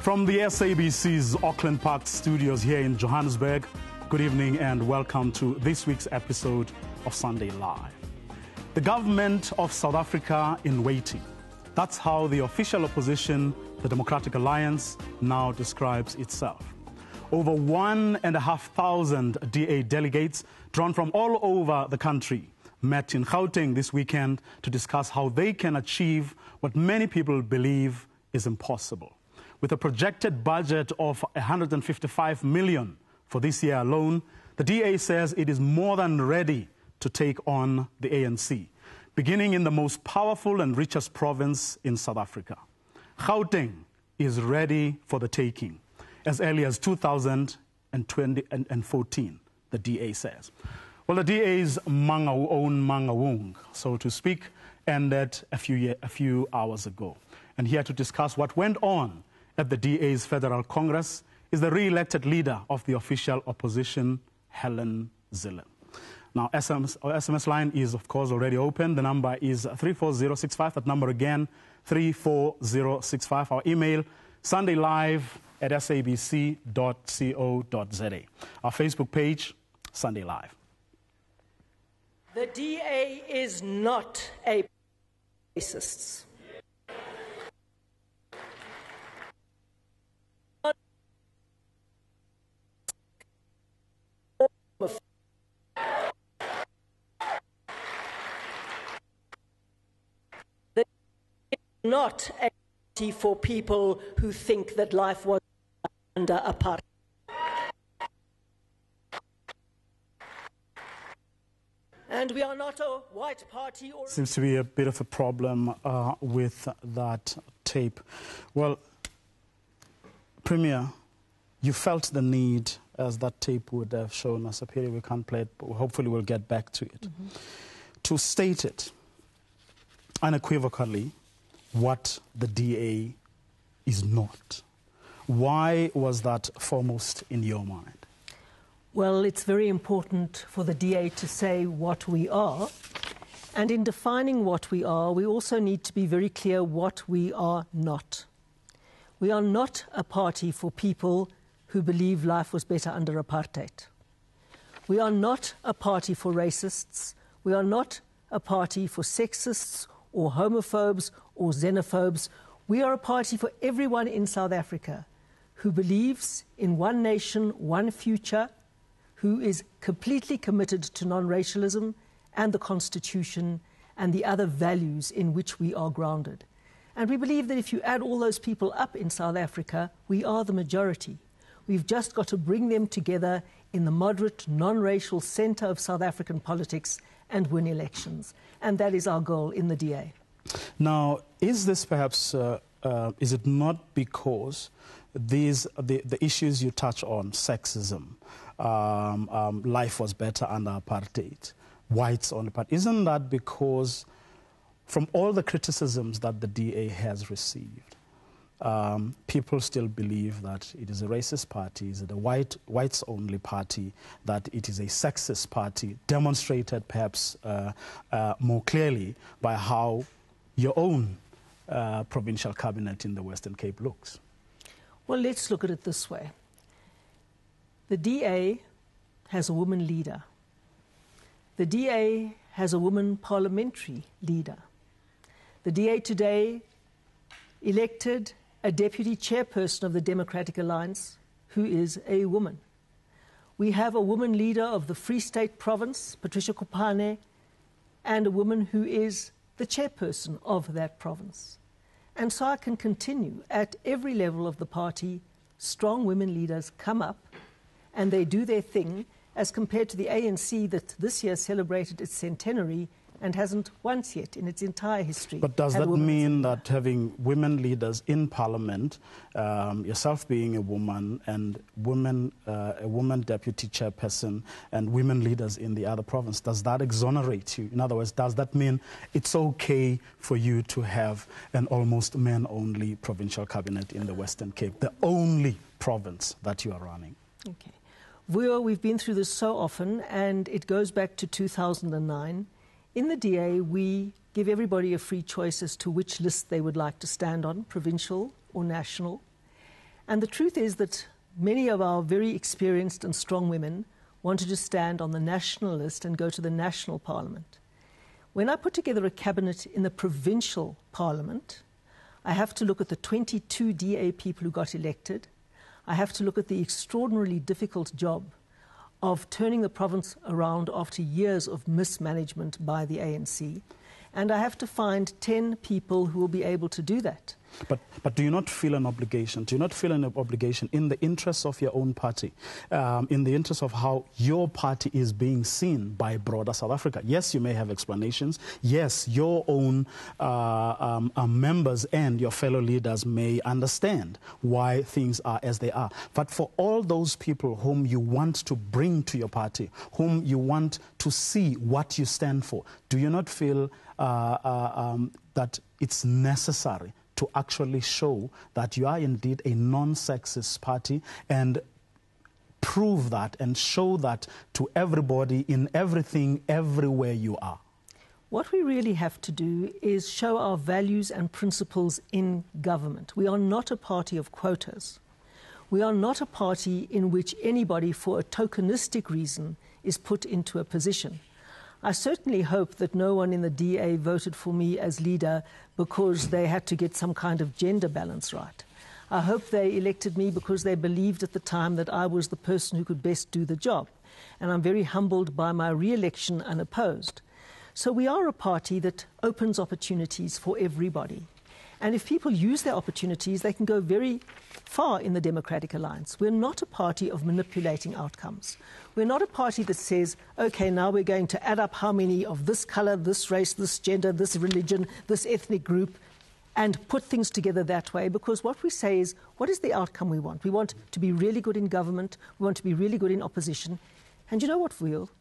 From the SABC's Auckland Park studios here in Johannesburg, good evening and welcome to this week's episode of Sunday Live. The government of South Africa in waiting. That's how the official opposition, the Democratic Alliance, now describes itself. Over 1,500 DA delegates drawn from all over the country met in Gauteng this weekend to discuss how they can achieve what many people believe is impossible. With a projected budget of 155 million for this year alone, the DA says it is more than ready to take on the ANC, beginning in the most powerful and richest province in South Africa. Gauteng is ready for the taking, as early as 2014, the DA says. Well, the DA's Manga own Mangawung, so to speak, ended a few hours ago. And here to discuss what went on at the DA's Federal Congress is the re-elected leader of the official opposition, Helen Zille. Now, our SMS line is, of course, already open. The number is 34065. That number again, 34065. Our email, sundaylive@sabc.co.za. Our Facebook page, Sunday Live. The DA is not a racist. Not a party for people who think that life was under apartheid. And we are not a white party or... Seems to be a bit of a problem with that tape. Well, Premier, you felt the need, as that tape would have shown us. A pity we can't play it, but hopefully we'll get back to it. To state it unequivocally what the DA is not. Why was that foremost in your mind? Well, it's very important for the DA to say what we are. And in defining what we are, we also need to be very clear what we are not. We are not a party for people who believe life was better under apartheid. We are not a party for racists. We are not a party for sexists or homophobes or xenophobes. We are a party for everyone in South Africa who believes in one nation, one future, who is completely committed to non-racialism and the Constitution and the other values in which we are grounded. And we believe that if you add all those people up in South Africa, we are the majority. We've just got to bring them together in the moderate, non-racial centre of South African politics and win elections. And that is our goal in the DA. Now, is this perhaps, is it not because the issues you touch on, sexism, life was better under apartheid, whites on apartheid, isn't that because from all the criticisms that the DA has received, people still believe that it is a racist party, is it a whites-only party, that it is a sexist party, demonstrated perhaps more clearly by how your own provincial cabinet in the Western Cape looks? Well, let's look at it this way. The DA has a woman leader. The DA has a woman parliamentary leader. The DA today elected a deputy chairperson of the Democratic Alliance who is a woman. We have a woman leader of the Free State Province, Patricia Kopane, and a woman who is the chairperson of that province. And so I can continue. At every level of the party, strong women leaders come up and they do their thing, as compared to the ANC that this year celebrated its centenary and hasn't once yet in its entire history. But does that mean that having women leaders in Parliament, yourself being a woman and a woman deputy chairperson and women leaders in the other province, does that exonerate you? In other words, does that mean it's okay for you to have an almost men-only provincial cabinet in the Western Cape, the only province that you are running? Okay. We've been through this so often, and it goes back to 2009. In the DA, we give everybody a free choice as to which list they would like to stand on, provincial or national. And the truth is that many of our very experienced and strong women wanted to stand on the national list and go to the national parliament. When I put together a cabinet in the provincial parliament, I have to look at the 22 DA people who got elected. I have to look at the extraordinarily difficult job of turning the province around after years of mismanagement by the ANC. And I have to find 10 people who will be able to do that. But do you not feel an obligation? Do you not feel an obligation in the interests of your own party, in the interest of how your party is being seen by broader South Africa? Yes, you may have explanations. Yes, your own members and your fellow leaders may understand why things are as they are. But for all those people whom you want to bring to your party, whom you want to see what you stand for, do you not feel that it's necessary to actually show that you are indeed a non-sexist party and prove that and show that to everybody in everything, everywhere you are? What we really have to do is show our values and principles in government. We are not a party of quotas. We are not a party in which anybody, for a tokenistic reason, is put into a position. I certainly hope that no one in the DA voted for me as leader because they had to get some kind of gender balance right. I hope they elected me because they believed at the time that I was the person who could best do the job. And I'm very humbled by my re-election unopposed. So we are a party that opens opportunities for everybody. And if people use their opportunities, they can go very far in the Democratic Alliance. We're not a party of manipulating outcomes. We're not a party that says, OK, now we're going to add up how many of this colour, this race, this gender, this religion, this ethnic group, and put things together that way. Because what we say is, what is the outcome we want? We want to be really good in government. We want to be really good in opposition. And you know what, Will?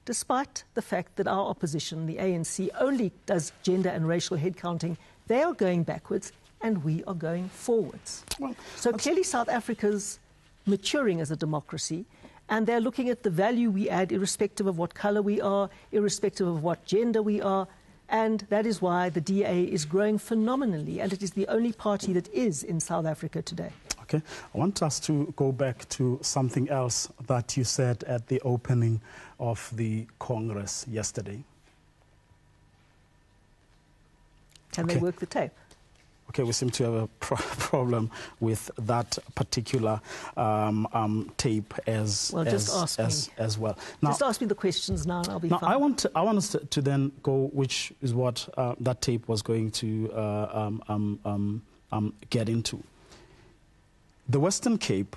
Despite the fact that our opposition, the ANC, only does gender and racial headcounting, they are going backwards and we are going forwards. Well, so clearly South Africa's maturing as a democracy, and they're looking at the value we add irrespective of what colour we are, irrespective of what gender we are, and that is why the DA is growing phenomenally, and it is the only party that is in South Africa today. Okay. I want us to go back to something else that you said at the opening of the Congress yesterday. Can they work the tape? Okay, we seem to have a problem with that particular tape as well. Now, just ask me the questions now, and I'll be fine. I want us to then go, which is what that tape was going to get into. The Western Cape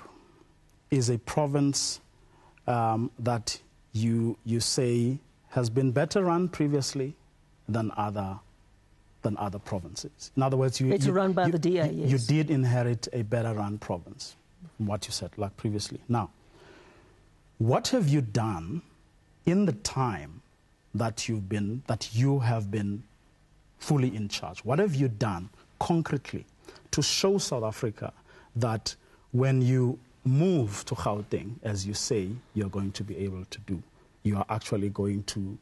is a province that you say has been better run previously than other provinces. In other words, better run by the DA, yes. You did inherit a better run province, from what you said, like previously. Now, what have you done in the time that you have been fully in charge? What have you done concretely to show South Africa that when you move to Gauteng, as you say you're going to be able to do, you are actually going to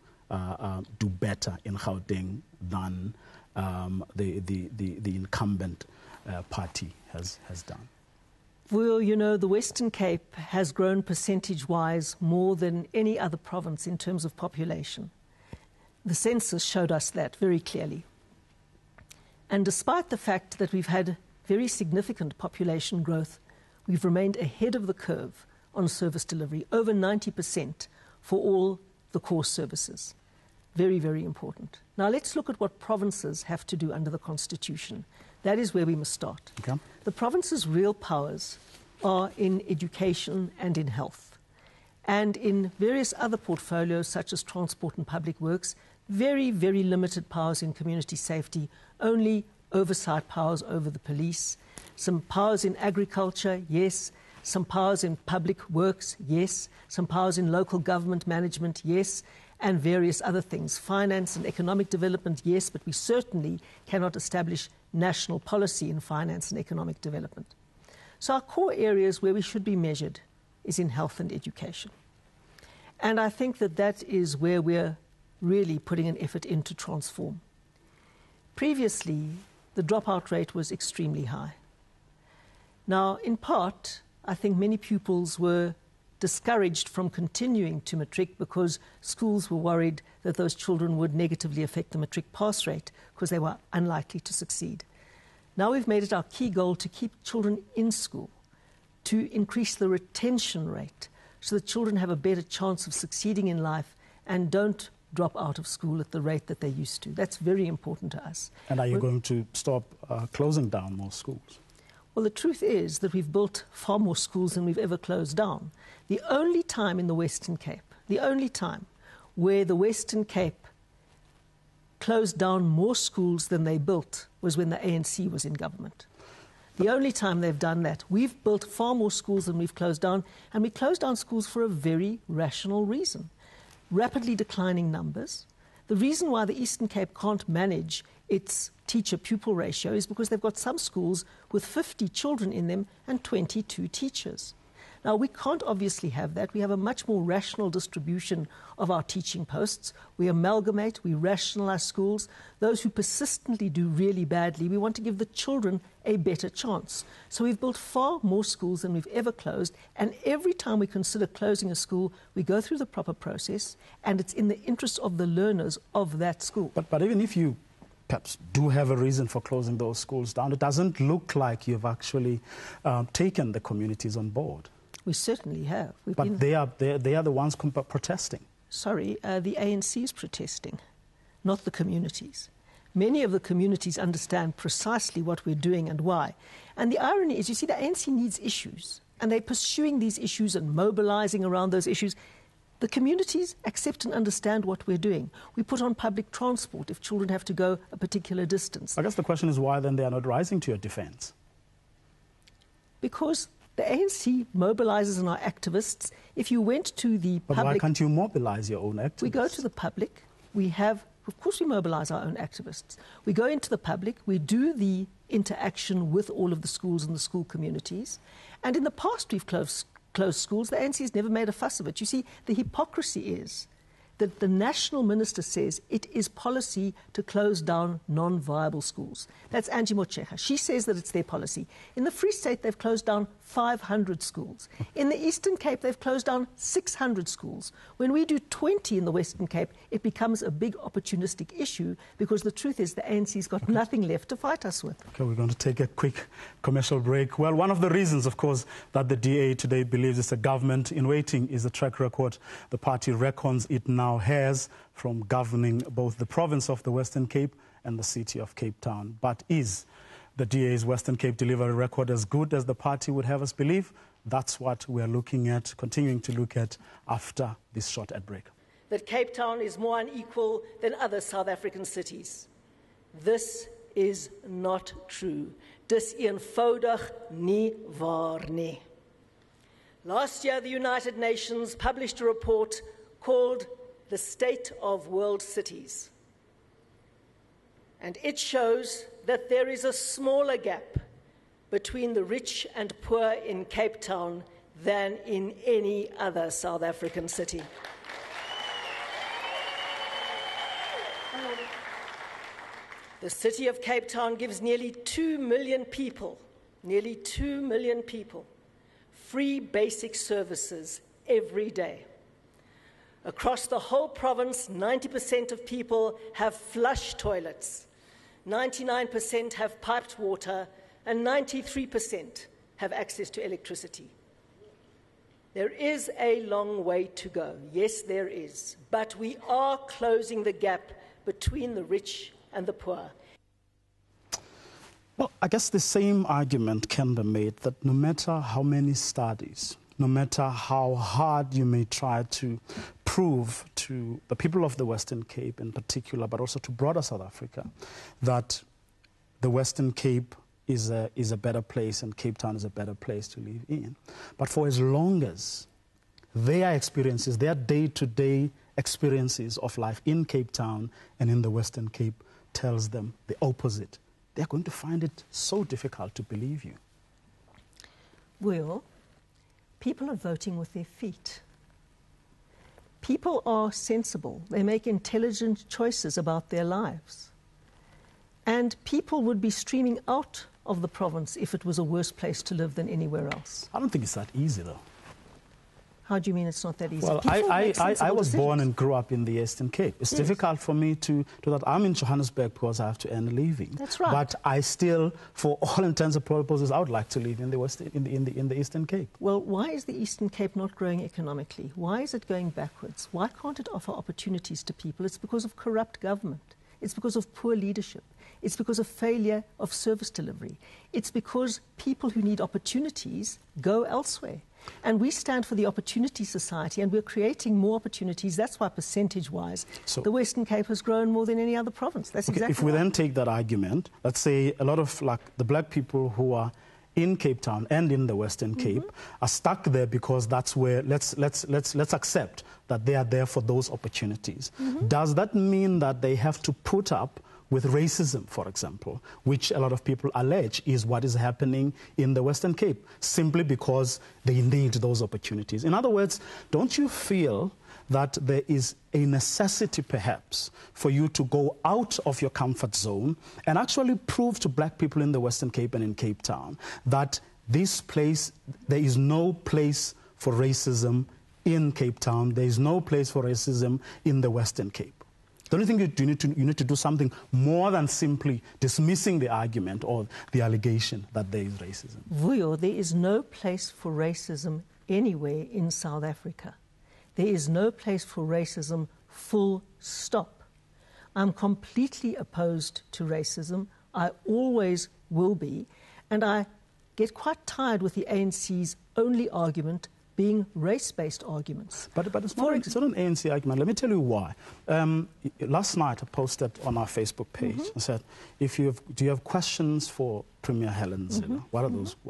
do better in Gauteng than the incumbent party has done? Well, you know, the Western Cape has grown percentage-wise more than any other province in terms of population. The census showed us that very clearly. And despite the fact that we've had very significant population growth, we've remained ahead of the curve on service delivery, over 90% for all the core services. Very, very important. Now, let's look at what provinces have to do under the Constitution. That is where we must start. Okay. The province's real powers are in education and in health. And in various other portfolios, such as transport and public works, very, very limited powers in community safety, only oversight powers over the police, some powers in agriculture, yes, some powers in public works, yes, some powers in local government management, yes, and various other things. Finance and economic development, yes, but we certainly cannot establish national policy in finance and economic development. So our core areas where we should be measured is in health and education. And I think that that is where we're really putting an effort in to transform. Previously, the dropout rate was extremely high. Now, in part, I think many pupils were discouraged from continuing to matric because schools were worried that those children would negatively affect the matric pass rate because they were unlikely to succeed. Now we've made it our key goal to keep children in school, to increase the retention rate so that children have a better chance of succeeding in life and don't drop out of school at the rate that they used to. That's very important to us. And are you going to stop closing down more schools? Well, the truth is that we've built far more schools than we've ever closed down. The only time in the Western Cape, the only time where the Western Cape closed down more schools than they built was when the ANC was in government. The only time they've done that. We've built far more schools than we've closed down, and we closed down schools for a very rational reason. Rapidly declining numbers. The reason why the Eastern Cape can't manage its teacher-pupil ratio is because they've got some schools with 50 children in them and 22 teachers. Now, we can't obviously have that. We have a much more rational distribution of our teaching posts. We amalgamate, we rationalize schools. Those who persistently do really badly, we want to give the children a better chance. So we've built far more schools than we've ever closed, and every time we consider closing a school, we go through the proper process, and it's in the interest of the learners of that school. But even if you perhaps do have a reason for closing those schools down, it doesn't look like you've actually taken the communities on board. We certainly have. But they are the ones protesting. Sorry, the ANC is protesting, not the communities. Many of the communities understand precisely what we're doing and why. And the irony is, you see, the ANC needs issues, and they're pursuing these issues and mobilizing around those issues. The communities accept and understand what we're doing. We put on public transport if children have to go a particular distance. I guess the question is why then they are not rising to your defense? Because the ANC mobilizes on our activists. If you went to the public... But why can't you mobilize your own activists? We go to the public. Of course we mobilize our own activists. We go into the public. We do the interaction with all of the schools and the school communities. And in the past we've closed schools. The ANC has never made a fuss of it. You see, the hypocrisy is that the national minister says it is policy to close down non-viable schools. That's Angie Motshekga. She says that it's their policy. In the Free State, they've closed down 500 schools. In the Eastern Cape, they've closed down 600 schools. When we do 20 in the Western Cape, it becomes a big opportunistic issue because the truth is the ANC's got nothing left to fight us with. Okay, we're going to take a quick commercial break. Well, one of the reasons, of course, that the DA today believes it's a government in waiting is the track record the party reckons it now has from governing both the province of the Western Cape and the city of Cape Town. But is the DA's Western Cape delivery record as good as the party would have us believe? That's what we're looking at, continuing to look at after this short ad break. That Cape Town is more unequal than other South African cities. This is not true. Dis eenvoudig nie waar nie. Last year, the United Nations published a report called The State of World Cities. And it shows that there is a smaller gap between the rich and poor in Cape Town than in any other South African city. The city of Cape Town gives nearly 2 million people, free basic services every day. Across the whole province, 90% of people have flush toilets, 99% have piped water, and 93% have access to electricity. There is a long way to go. Yes, there is. But we are closing the gap between the rich and the poor. Well, I guess the same argument can be made that no matter how many studies, no matter how hard you may try to prove to the people of the Western Cape in particular, but also to broader South Africa, that the Western Cape is a better place and Cape Town is a better place to live in. But for as long as their experiences, their day-to-day experiences of life in Cape Town and in the Western Cape tells them the opposite, they're going to find it so difficult to believe you. Well, people are voting with their feet. People are sensible. They make intelligent choices about their lives. And people would be streaming out of the province if it was a worse place to live than anywhere else? I don't think it's that easy, though. How do you mean it's not that easy? Well, I was born and grew up in the Eastern Cape. It's difficult for me to do that. I'm in Johannesburg because I have to earn a living. That's right. But I still, for all intents and purposes, I would like to live in the Eastern Cape. Well, why is the Eastern Cape not growing economically? Why is it going backwards? Why can't it offer opportunities to people? It's because of corrupt government. It's because of poor leadership. It's because of failure of service delivery. It's because people who need opportunities go elsewhere. And we stand for the Opportunity Society, and we're creating more opportunities. That's why, percentage-wise, the Western Cape has grown more than any other province. That's exactly If we right. then take that argument, let's say a lot of the black people who are in Cape Town and in the Western Cape are stuck there because that's where, let's accept that they are there for those opportunities. Does that mean that they have to put up with racism, for example, which a lot of people allege is what is happening in the Western Cape, simply because they need those opportunities? In other words, don't you feel that there is a necessity, perhaps, for you to go out of your comfort zone and actually prove to black people in the Western Cape and in Cape Town that this place, there is no place for racism in Cape Town, there is no place for racism in the Western Cape? Don't you think you need to do something more than simply dismissing the argument or the allegation that there is racism? Vuyo, there is no place for racism anywhere in South Africa. There is no place for racism, full stop. I'm completely opposed to racism. I always will be. And I get quite tired with the ANC's only argument being race-based arguments. But it's not an ANC argument. Let me tell you why. Last night I posted on our Facebook page. I said, do you have questions for Premier Helen Zille? What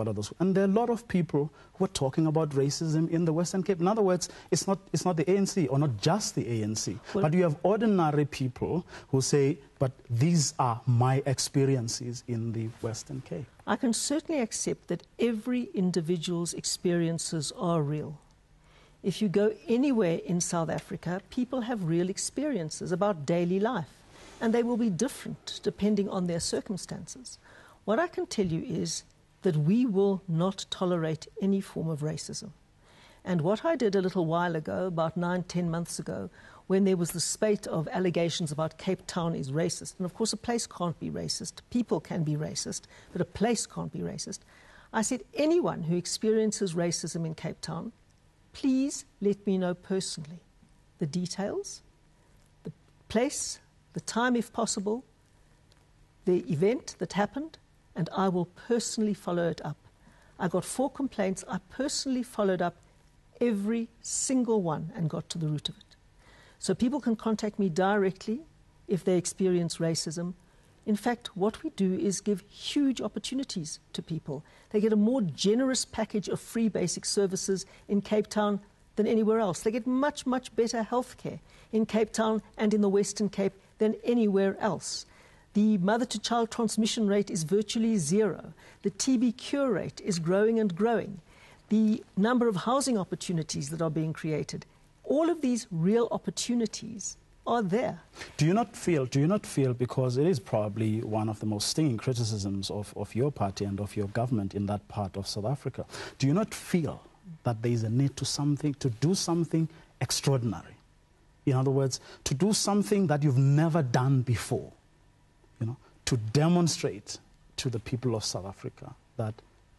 are those? And there are a lot of people who are talking about racism in the Western Cape. In other words, it's not the ANC, or not just the ANC, but you have ordinary people who say, but these are my experiences in the Western Cape. I can certainly accept that every individual's experiences are real. If you go anywhere in South Africa, people have real experiences about daily life, and they will be different depending on their circumstances. What I can tell you is that we will not tolerate any form of racism. And what I did a little while ago, about 9-10 months ago, when there was the spate of allegations about Cape Town is racist, and of course a place can't be racist, people can be racist, but a place can't be racist, I said, anyone who experiences racism in Cape Town, please let me know personally the details, the place, the time if possible, the event that happened, and I will personally follow it up. I got 4 complaints. I personally followed up every single one and got to the root of it. So people can contact me directly if they experience racism. In fact, what we do is give huge opportunities to people. They get a more generous package of free basic services in Cape Town than anywhere else. They get much, much better health care in Cape Town and in the Western Cape than anywhere else. The mother-to-child transmission rate is virtually 0. The TB cure rate is growing and growing. The number of housing opportunities that are being created, all of these real opportunities are there. Do you not feel, because it is probably one of the most stinging criticisms of your party and of your government in that part of South Africa, do you not feel that there is a need to do something extraordinary? In other words, to do something that you've never done before, to demonstrate to the people of South Africa that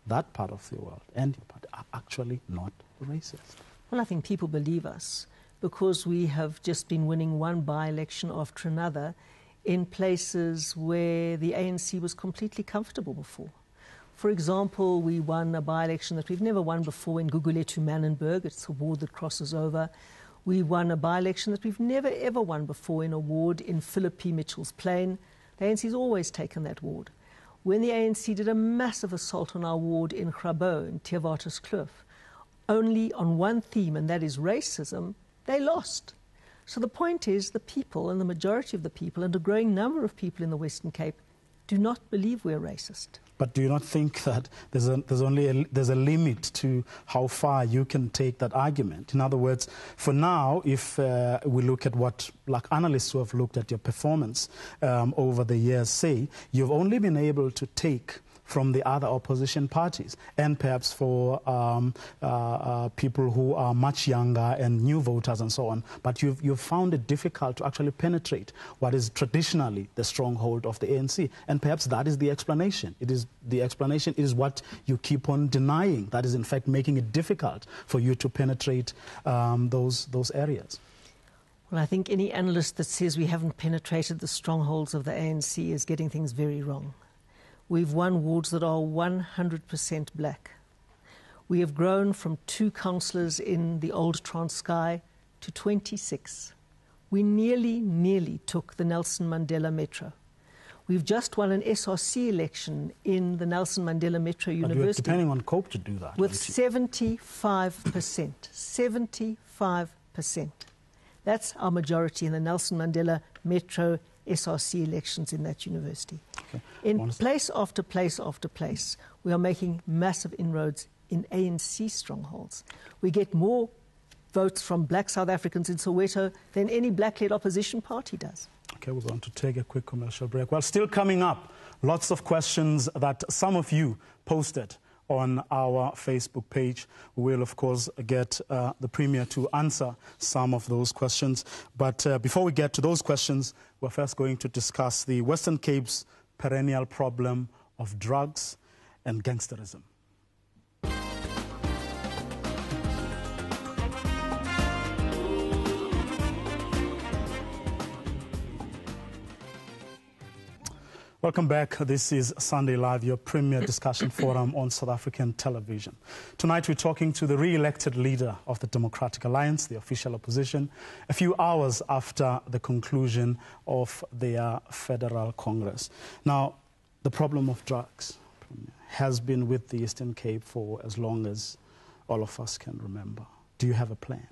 that part of the world and your party are actually not racist? Well, I think people believe us because we have just been winning one by-election after another in places where the ANC was completely comfortable before. For example, we won a by-election that we've never won before in Gugulethu Manenberg. It's a ward that crosses over. We won a by-election that we've never ever won before in a ward in Philippi Mitchell's Plain. The ANC's always taken that ward. When the ANC did a massive assault on our ward in Grabo, in Theewaterskloof, only on one theme, and that is racism, they lost. So the point is the people, and the majority of the people, and a growing number of people in the Western Cape, do not believe we're racist. But do you not think that there's a limit to how far you can take that argument? In other words, for now, if we look at what analysts who have looked at your performance over the years say, you've only been able to take from the other opposition parties, and perhaps for people who are much younger and new voters and so on. But you've found it difficult to actually penetrate what is traditionally the stronghold of the ANC, and perhaps that is the explanation. The explanation is what you keep on denying. That is, in fact, making it difficult for you to penetrate those areas. Well, I think any analyst that says we haven't penetrated the strongholds of the ANC is getting things very wrong. We've won wards that are 100% black. We have grown from 2 councillors in the old Transkei to 26. We nearly took the Nelson Mandela Metro. We've just won an SRC election in the Nelson Mandela Metro University. But you're depending on COPE to do that. With 75%. 75%. That's our majority in the Nelson Mandela Metro SRC elections in that university. Okay. In place after place after place, we are making massive inroads in ANC strongholds. We get more votes from black South Africans in Soweto than any black-led opposition party does. Okay, we're going to take a quick commercial break. Well, still coming up, lots of questions that some of you posted on our Facebook page. We'll, of course, get the Premier to answer some of those questions. But before we get to those questions, we're first going to discuss the Western Cape's perennial problem of drugs and gangsterism. Welcome back. This is Sunday Live, your premier discussion forum on South African television. Tonight we're talking to the re-elected leader of the Democratic Alliance, the official opposition, a few hours after the conclusion of their federal Congress. Now, the problem of drugs has been with the Eastern Cape for as long as all of us can remember. Do you have a plan?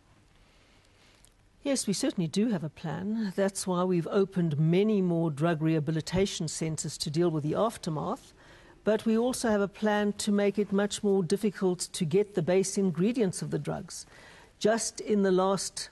Yes, we certainly do have a plan. That's why we've opened many more drug rehabilitation centres to deal with the aftermath. But we also have a plan to make it much more difficult to get the base ingredients of the drugs. Just in the last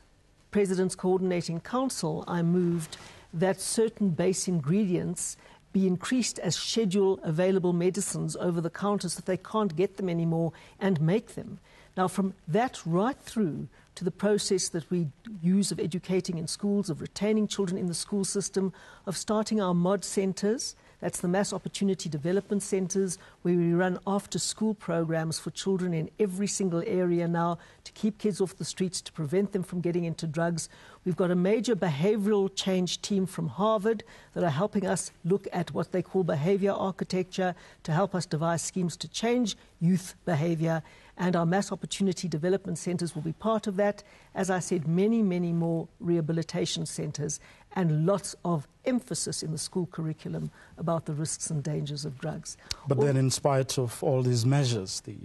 President's Coordinating Council, I moved that certain base ingredients be increased as schedule available medicines over the counter so that they can't get them anymore and make them. Now, from that right through to the process that we use of educating in schools, of retaining children in the school system, of starting our MOD centres, that's the Mass Opportunity Development Centres, where we run after-school programs for children in every single area now to keep kids off the streets, to prevent them from getting into drugs. We've got a major behavioural change team from Harvard that are helping us look at what they call behaviour architecture to help us devise schemes to change youth behaviour. And our Mass Opportunity Development Centres will be part of that. As I said, many more rehabilitation centres and lots of emphasis in the school curriculum about the risks and dangers of drugs. But then in spite of all these measures, the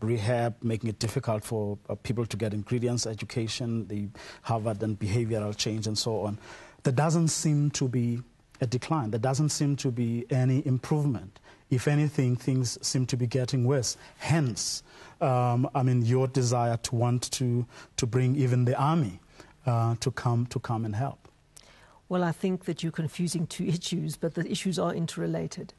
rehab, making it difficult for people to get ingredients, education, the Harvard and behavioral change and so on, there doesn't seem to be a decline. There doesn't seem to be any improvement. If anything, things seem to be getting worse. Hence, your desire to want to bring even the army to come and help. Well, I think that you're confusing two issues, but the issues are interrelated.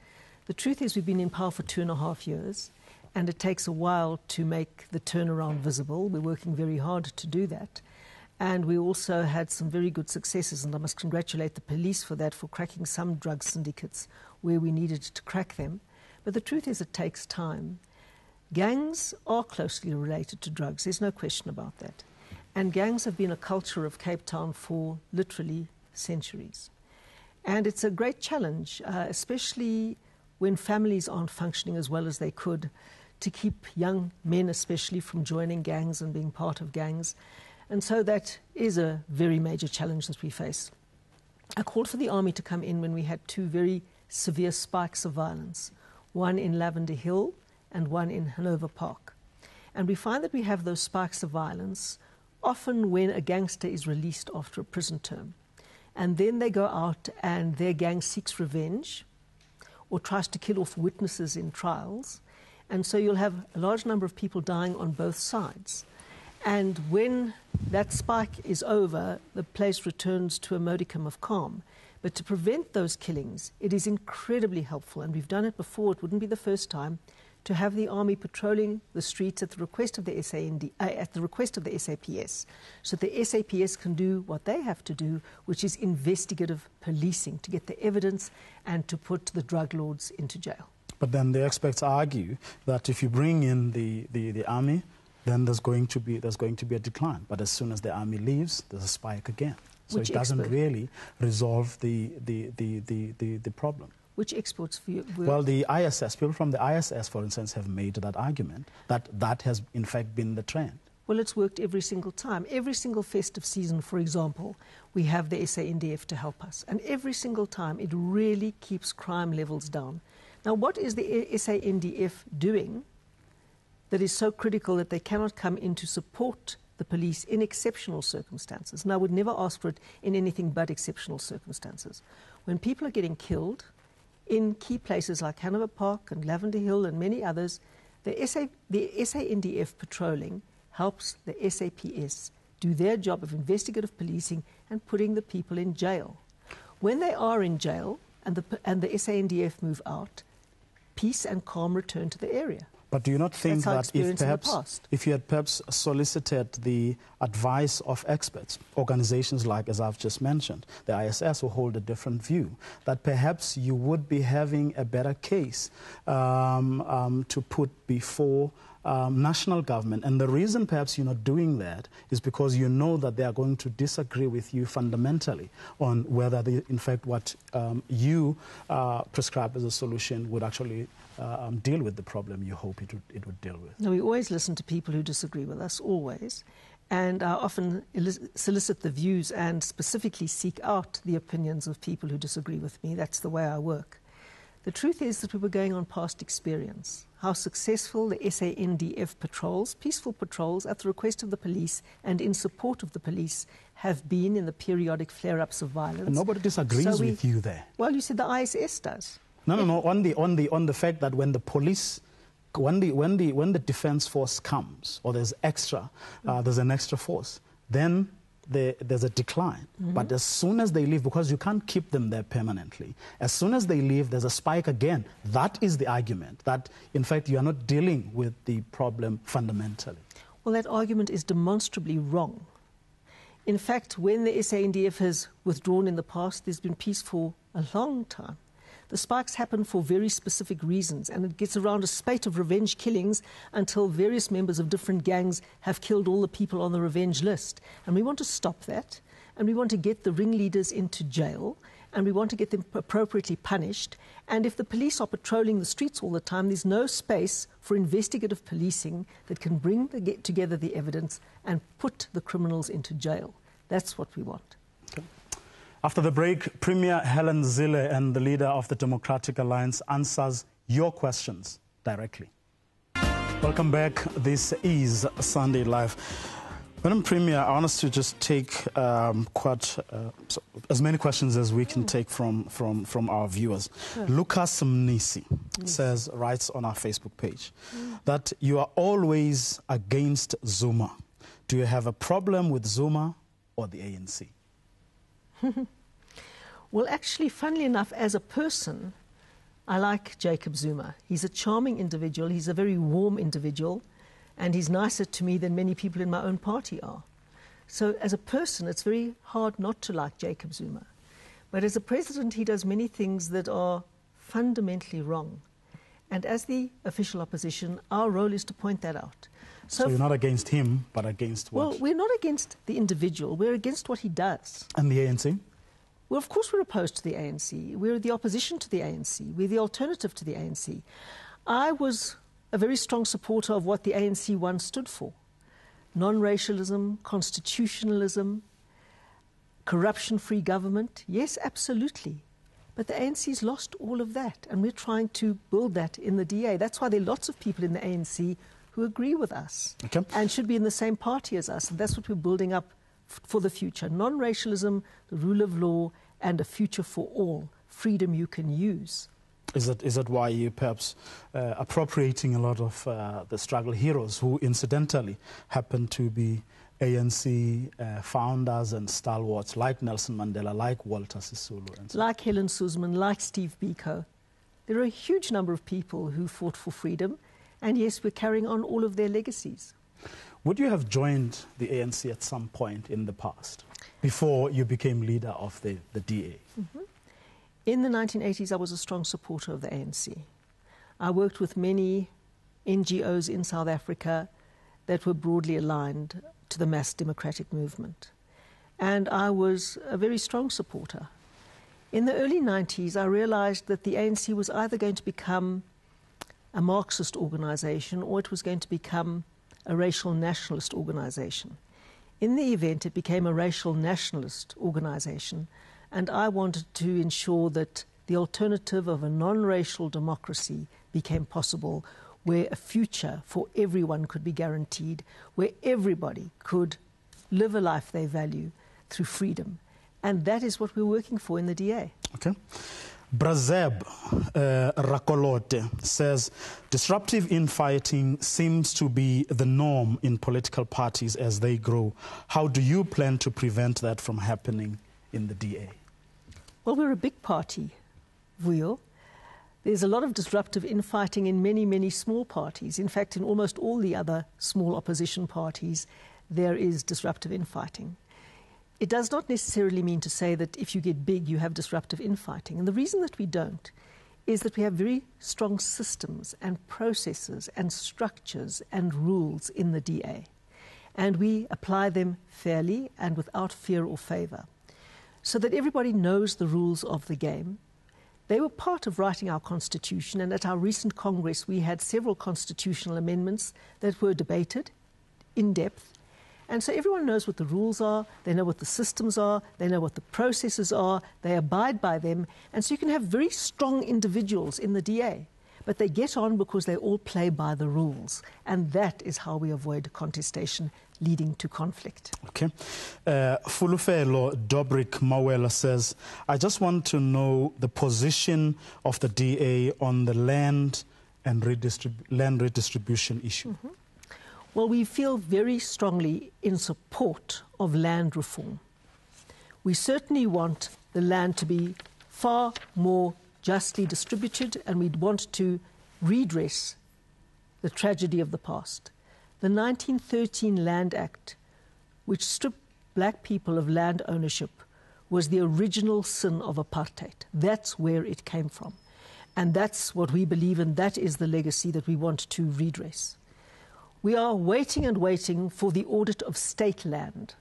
The truth is we've been in power for 2.5 years, and it takes a while to make the turnaround visible. We're working very hard to do that. And we also had some very good successes, and I must congratulate the police for that, for cracking some drug syndicates where we needed to crack them. But the truth is it takes time. Gangs are closely related to drugs, there's no question about that. And gangs have been a culture of Cape Town for literally centuries. And it's a great challenge, especially when families aren't functioning as well as they could, to keep young men especially from joining gangs and being part of gangs. And so that is a very major challenge that we face. I called for the army to come in when we had 2 very severe spikes of violence, one in Lavender Hill and one in Hanover Park. And we find that we have those spikes of violence often when a gangster is released after a prison term. And then they go out and their gang seeks revenge or tries to kill off witnesses in trials. And so you'll have a large number of people dying on both sides. And when that spike is over, the place returns to a modicum of calm. But to prevent those killings, it is incredibly helpful, and we've done it before, it wouldn't be the first time, to have the army patrolling the streets at the request of the SAPS, so the SAPS can do what they have to do, which is investigative policing, to get the evidence and to put the drug lords into jail. But then the experts argue that if you bring in the army, then there's going to be a decline. But as soon as the army leaves, there's a spike again. So it doesn't really resolve the problem. Which experts view? Well, the ISS, people from the ISS, for instance, have made that argument, that has in fact been the trend. Well, it's worked every single time. Every single festive season, for example, we have the SANDF to help us. And every single time, it really keeps crime levels down. Now, what is the SANDF doing that is so critical that they cannot come in to support the police in exceptional circumstances? And I would never ask for it in anything but exceptional circumstances. When people are getting killed in key places like Hanover Park and Lavender Hill and many others, the SANDF patrolling helps the SAPS do their job of investigative policing and putting the people in jail. When they are in jail and the SANDF move out, peace and calm return to the area. But do you not think that if you had perhaps solicited the advice of experts, organizations like, as I've just mentioned, the ISS will hold a different view, that perhaps you would be having a better case to put before national government? And the reason perhaps you're not doing that is because you know that they are going to disagree with you fundamentally on whether, in fact, what you prescribe as a solution would actually deal with the problem you hope it would deal with. No, we always listen to people who disagree with us, always. And I often solicit the views and specifically seek out the opinions of people who disagree with me. That's the way I work. The truth is that we were going on past experience, how successful the SANDF patrols, peaceful patrols at the request of the police and in support of the police, have been in the periodic flare-ups of violence. And nobody disagrees with you there. Well, you said the ISS does. No. On the fact that when the police, when the defense force comes, or there's an extra force, then there's a decline. Mm-hmm. But as soon as they leave, because you can't keep them there permanently, as soon as they leave, there's a spike again. That is the argument, that in fact you are not dealing with the problem fundamentally. Well, that argument is demonstrably wrong. In fact, when the SANDF has withdrawn in the past, there's been peace for a long time. The spikes happen for very specific reasons, and it gets around a spate of revenge killings until various members of different gangs have killed all the people on the revenge list. And we want to stop that, and we want to get the ringleaders into jail, and we want to get them appropriately punished. And if the police are patrolling the streets all the time, there's no space for investigative policing that can get together the evidence and put the criminals into jail. That's what we want. Okay. After the break, Premier Helen Zille and the leader of the Democratic Alliance answers your questions directly. Welcome back. This is Sunday Live. Madam Premier, I want us to just take as many questions as we can take from our viewers. Sure. Lucas Mnisi writes on our Facebook page that you are always against Zuma. Do you have a problem with Zuma or the ANC? Well, actually, funnily enough, as a person, I like Jacob Zuma. He's a charming individual. He's a very warm individual. And he's nicer to me than many people in my own party are. So as a person, it's very hard not to like Jacob Zuma. But as a president, he does many things that are fundamentally wrong. And as the official opposition, our role is to point that out. So you're not against him, but against what? Well, we're not against the individual. We're against what he does. And the ANC? Well, of course we're opposed to the ANC. We're the opposition to the ANC. We're the alternative to the ANC. I was a very strong supporter of what the ANC once stood for. Non-racialism, constitutionalism, corruption-free government. Yes, absolutely. But the ANC's lost all of that, and we're trying to build that in the DA. That's why there are lots of people in the ANC who agree with us and should be in the same party as us. And that's what we're building up for the future. Non-racialism, the rule of law, and a future for all. Freedom you can use. Is that why you perhaps appropriating a lot of the struggle heroes who incidentally happen to be ANC founders and stalwarts like Nelson Mandela, like Walter Sisulu, and so like Helen Zille, like Steve Biko. There are a huge number of people who fought for freedom, and yes, we're carrying on all of their legacies. Would you have joined the ANC at some point in the past, before you became leader of the DA? Mm-hmm. In the 1980s, I was a strong supporter of the ANC. I worked with many NGOs in South Africa that were broadly aligned to the mass democratic movement. And I was a very strong supporter. In the early 90s, I realized that the ANC was either going to become a Marxist organization or it was going to become a racial nationalist organization. In the event, it became a racial nationalist organization, and I wanted to ensure that the alternative of a non-racial democracy became possible, where a future for everyone could be guaranteed, where everybody could live a life they value through freedom. And that is what we're working for in the DA. Okay. Brazeb Rakolote says, disruptive infighting seems to be the norm in political parties as they grow. How do you plan to prevent that from happening in the DA? Well, we're a big party, Vuyo. There's a lot of disruptive infighting in many, many small parties. In fact, in almost all the other small opposition parties, there is disruptive infighting. It does not necessarily mean to say that if you get big, you have disruptive infighting. And the reason that we don't is that we have very strong systems and processes and structures and rules in the DA. And we apply them fairly and without fear or favour, so that everybody knows the rules of the game. They were part of writing our constitution, and at our recent Congress we had several constitutional amendments that were debated in depth. And so everyone knows what the rules are, they know what the systems are, they know what the processes are, they abide by them. And so you can have very strong individuals in the DA, but they get on because they all play by the rules. And that is how we avoid contestation leading to conflict. Okay. Fulufelo Dobrik Mawela says, I just want to know the position of the DA on the land and land redistribution issue. Mm-hmm. Well, we feel very strongly in support of land reform. We certainly want the land to be far more justly distributed, and we'd want to redress the tragedy of the past. The 1913 Land Act, which stripped black people of land ownership, was the original sin of apartheid. That's where it came from. And that's what we believe in. That is the legacy that we want to redress. We are waiting and waiting for the audit of state land,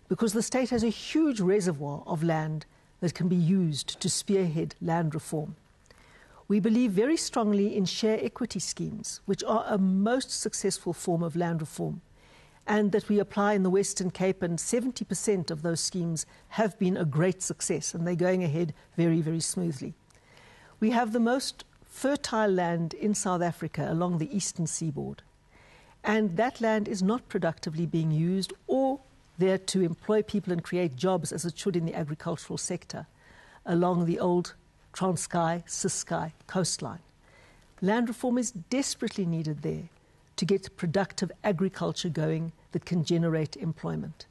because the state has a huge reservoir of land that can be used to spearhead land reform. We believe very strongly in share equity schemes, which are a most successful form of land reform, and that we apply in the Western Cape, and 70% of those schemes have been a great success, and they're going ahead very, very smoothly. We have the most fertile land in South Africa along the eastern seaboard. And that land is not productively being used or there to employ people and create jobs as it should in the agricultural sector along the old Transkei, Ciskei coastline. Land reform is desperately needed there to get productive agriculture going that can generate employment.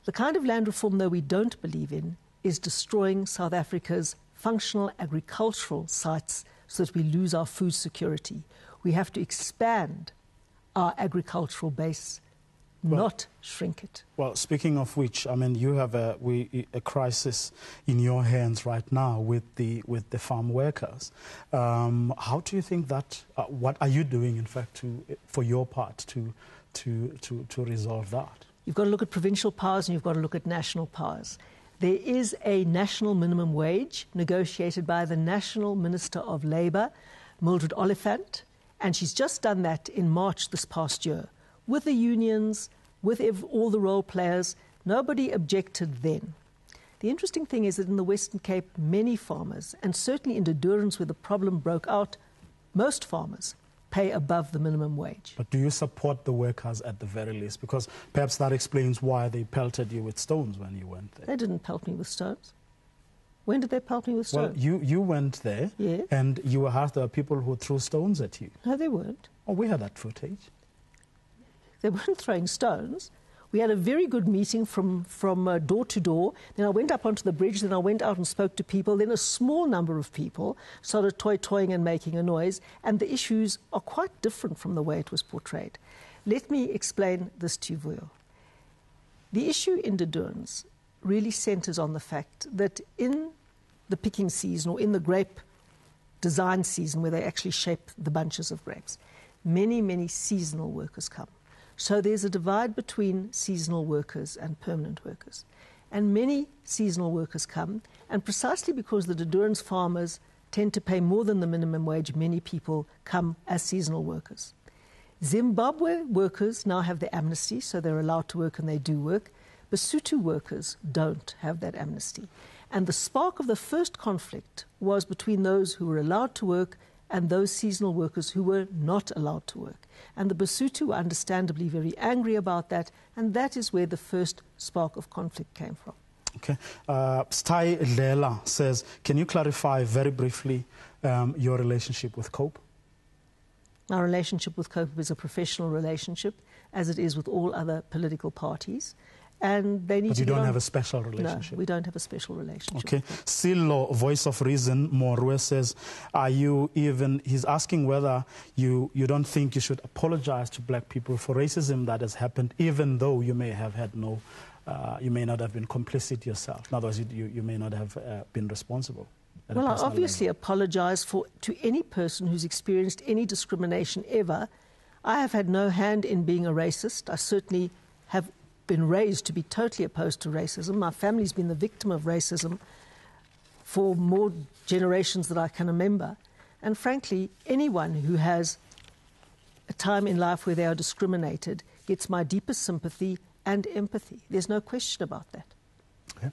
The kind of land reform, though, we don't believe in is destroying South Africa's functional agricultural sites so that we lose our food security. We have to expand our agricultural base, not shrink it. Well, speaking of which, I mean, you have a crisis in your hands right now with the farm workers. How do you think that? What are you doing, in fact, for your part to resolve that? You've got to look at provincial powers and you've got to look at national powers. There is a national minimum wage negotiated by the National Minister of Labour, Mildred Oliphant. And she's just done that in March this past year, with the unions, with all the role players. Nobody objected then. The interesting thing is that in the Western Cape, many farmers, and certainly in the Durance where the problem broke out, most farmers pay above the minimum wage. But do you support the workers at the very least? Because perhaps that explains why they pelted you with stones when you went there. They didn't pelt me with stones. When did they pelt me with stones? Well, you went there, yes, and you were asked there were people who threw stones at you. No, they weren't. Oh, we had that footage. They weren't throwing stones. We had a very good meeting from door to door. Then I went up onto the bridge, then I went out and spoke to people. Then a small number of people started toying and making a noise, and the issues are quite different from the way it was portrayed. Let me explain this to you, Vuyo. The issue in De Doorns really centres on the fact that in the picking season, or in the grape design season, where they actually shape the bunches of grapes, many, many seasonal workers come. So there's a divide between seasonal workers and permanent workers. And many seasonal workers come, and precisely because the De Doorns farmers tend to pay more than the minimum wage, many people come as seasonal workers. Zimbabwe workers now have the amnesty, so they're allowed to work and they do work. Basotho workers don't have that amnesty. And the spark of the first conflict was between those who were allowed to work and those seasonal workers who were not allowed to work. And the Basotho were understandably very angry about that, and that is where the first spark of conflict came from. Okay. Stai Lela says, can you clarify very briefly your relationship with COPE? Our relationship with COPE is a professional relationship, as it is with all other political parties. And they need but to you don't have a special relationship? No, we don't have a special relationship. Okay. Silo, Voice of Reason, Morwe says, he's asking whether you don't think you should apologize to black people for racism that has happened, even though you may have had you may not have been complicit yourself. In other words, you may not have been responsible. Well, I obviously apologize to any person who's experienced any discrimination ever. I have had no hand in being a racist. I certainly have been raised to be totally opposed to racism. My family's been the victim of racism for more generations than I can remember. And frankly, anyone who has a time in life where they are discriminated gets my deepest sympathy and empathy. There's no question about that. Okay.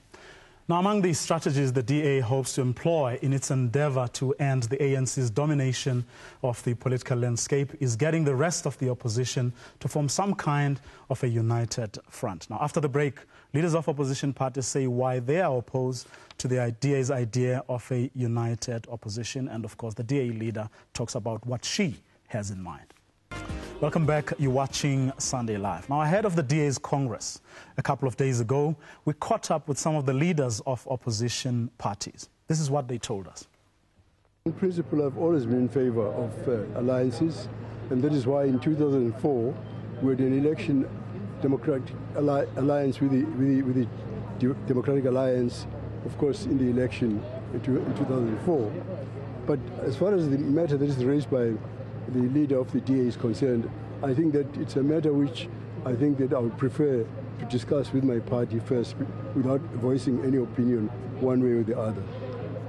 Now, among these strategies the DA hopes to employ in its endeavour to end the ANC's domination of the political landscape is getting the rest of the opposition to form some kind of a united front. Now, after the break, leaders of opposition parties say why they are opposed to the DA's idea of a united opposition. And, of course, the DA leader talks about what she has in mind. Welcome back. You're watching Sunday Live. Now, ahead of the DA's Congress a couple of days ago, we caught up with some of the leaders of opposition parties. This is what they told us. In principle, I've always been in favor of alliances, and that is why in 2004 we had an election democratic alliance with the Democratic Alliance, of course, in the election in 2004. But as far as the matter that is raised by the leader of the DA is concerned, I think that it's a matter which I think that I would prefer to discuss with my party first without voicing any opinion one way or the other.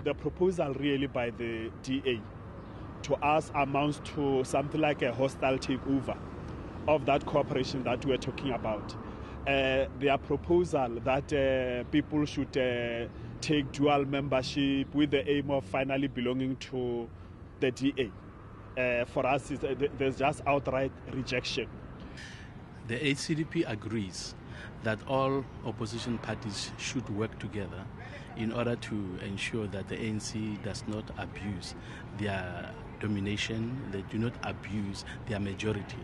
The proposal really by the DA to us amounts to something like a hostile takeover of that cooperation that we're talking about. Their proposal that people should take dual membership with the aim of finally belonging to the DA. For us, there's just outright rejection. The HCDP agrees that all opposition parties should work together in order to ensure that the ANC does not abuse their domination, they do not abuse their majority.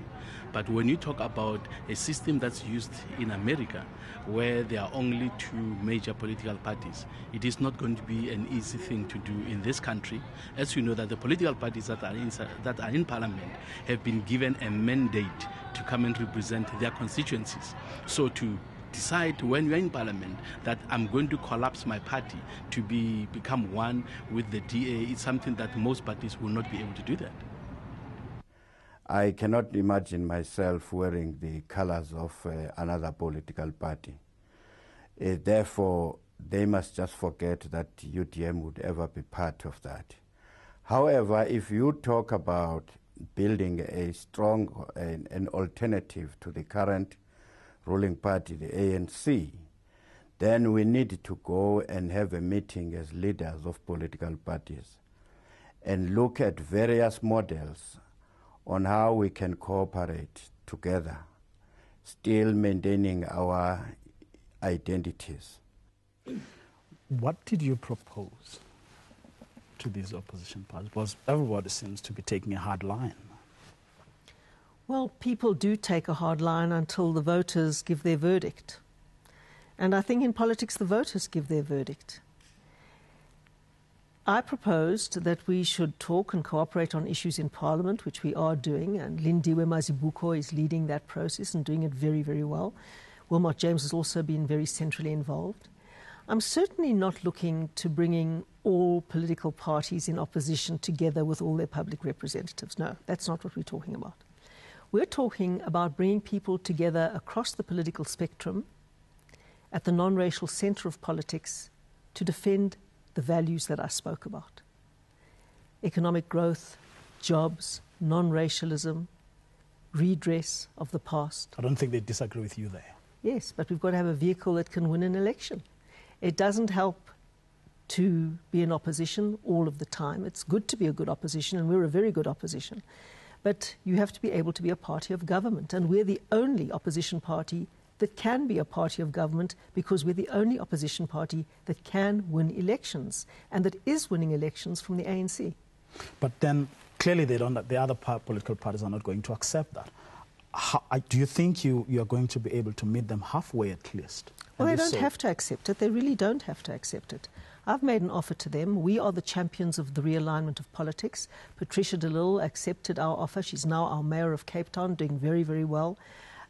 But when you talk about a system that's used in America, where there are only two major political parties, it is not going to be an easy thing to do in this country. As you know, that the political parties that are in parliament have been given a mandate to come and represent their constituencies. So to decide when you're in parliament that I'm going to collapse my party to become one with the DA, it's something that most parties will not be able to do that. I cannot imagine myself wearing the colors of another political party. Therefore, they must just forget that UDM would ever be part of that. However, if you talk about building a strong an alternative to the current ruling party, the ANC, then we need to go and have a meeting as leaders of political parties and look at various models on how we can cooperate together, still maintaining our identities. What did you propose to these opposition parties? Because everybody seems to be taking a hard line. Well, people do take a hard line until the voters give their verdict. And I think in politics the voters give their verdict. I proposed that we should talk and cooperate on issues in Parliament, which we are doing, and Lindiwe Mazibuko is leading that process and doing it very, very well. Wilmot James has also been very centrally involved. I'm certainly not looking to bringing all political parties in opposition together with all their public representatives. No, that's not what we're talking about. We're talking about bringing people together across the political spectrum at the non-racial centre of politics to defend the values that I spoke about. Economic growth, jobs, non-racialism, redress of the past. I don't think they disagree with you there. Yes, but we've got to have a vehicle that can win an election. It doesn't help to be in opposition all of the time. It's good to be a good opposition, and we're a very good opposition. But you have to be able to be a party of government, and we're the only opposition party that can be a party of government because we're the only opposition party that can win elections and that is winning elections from the ANC. But then clearly the other political parties are not going to accept that. Do you think you are going to be able to meet them halfway at least? Well, they don't have to accept it. They really don't have to accept it. I've made an offer to them. We are the champions of the realignment of politics. Patricia de Lille accepted our offer. She's now our mayor of Cape Town, doing very, very well.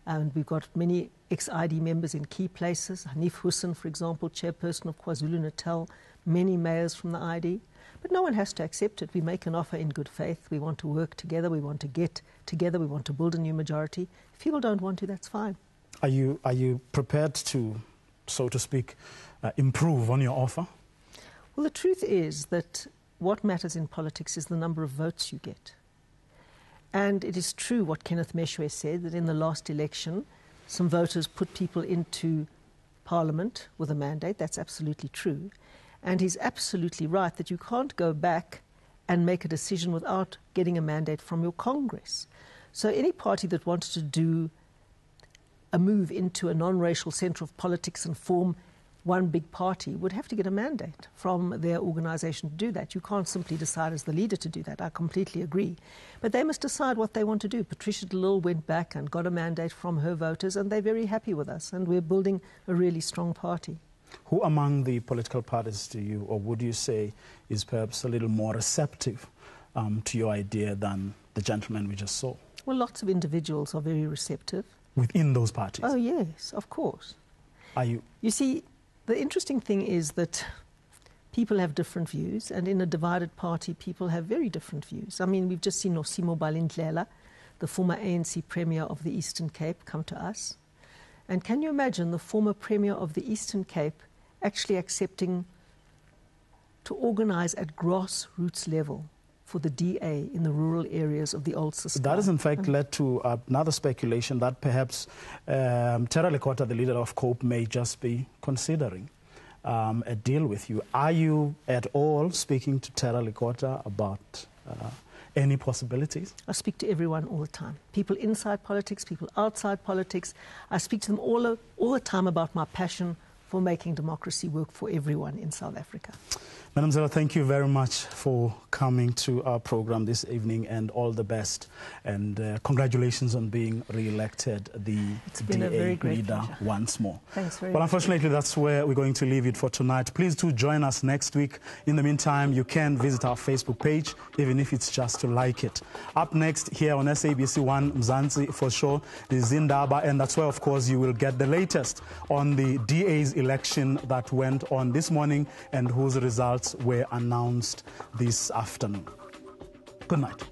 And we've got many ex-ID members in key places. Hanif Hussein, for example, chairperson of KwaZulu-Natal, many mayors from the ID. But no one has to accept it. We make an offer in good faith. We want to work together. We want to get together. We want to build a new majority. If people don't want to, that's fine. Are you prepared to, so to speak, improve on your offer? Well, the truth is that what matters in politics is the number of votes you get. And it is true what Kenneth Meshwe said, that in the last election, some voters put people into Parliament with a mandate. That's absolutely true. And he's absolutely right that you can't go back and make a decision without getting a mandate from your Congress. So any party that wanted to do a move into a non-racial centre of politics and form one big party would have to get a mandate from their organisation to do that. You can't simply decide as the leader to do that. I completely agree. But they must decide what they want to do. Patricia de Lille went back and got a mandate from her voters, and they're very happy with us, and we're building a really strong party. Who among the political parties do you, or would you say, is perhaps a little more receptive to your idea than the gentleman we just saw? Well, lots of individuals are very receptive. Within those parties? Oh, yes, of course. Are you? You see, the interesting thing is that people have different views, and in a divided party, people have very different views. I mean, we've just seen Nosimo Balindlela, the former ANC Premier of the Eastern Cape, come to us. And can you imagine the former Premier of the Eastern Cape actually accepting to organise at grassroots level for the DA in the rural areas of the old system? That has in fact led to another speculation that perhaps Terra Lekota, the leader of COPE, may just be considering a deal with you. Are you at all speaking to Terra Lekota about any possibilities? I speak to everyone all the time. People inside politics, people outside politics. I speak to them all the time about my passion for making democracy work for everyone in South Africa. Madam Zille, thank you very much for coming to our program this evening, and all the best. And congratulations on being re-elected the DA leader once more. Thanks very much. Well, unfortunately, that's where we're going to leave it for tonight. Please do join us next week. In the meantime, you can visit our Facebook page, even if it's just to like it. Up next here on SABC 1 Mzansi, for sure, is Zindaba, and that's where, of course, you will get the latest on the DA's election that went on this morning and whose results were announced this afternoon. Good night.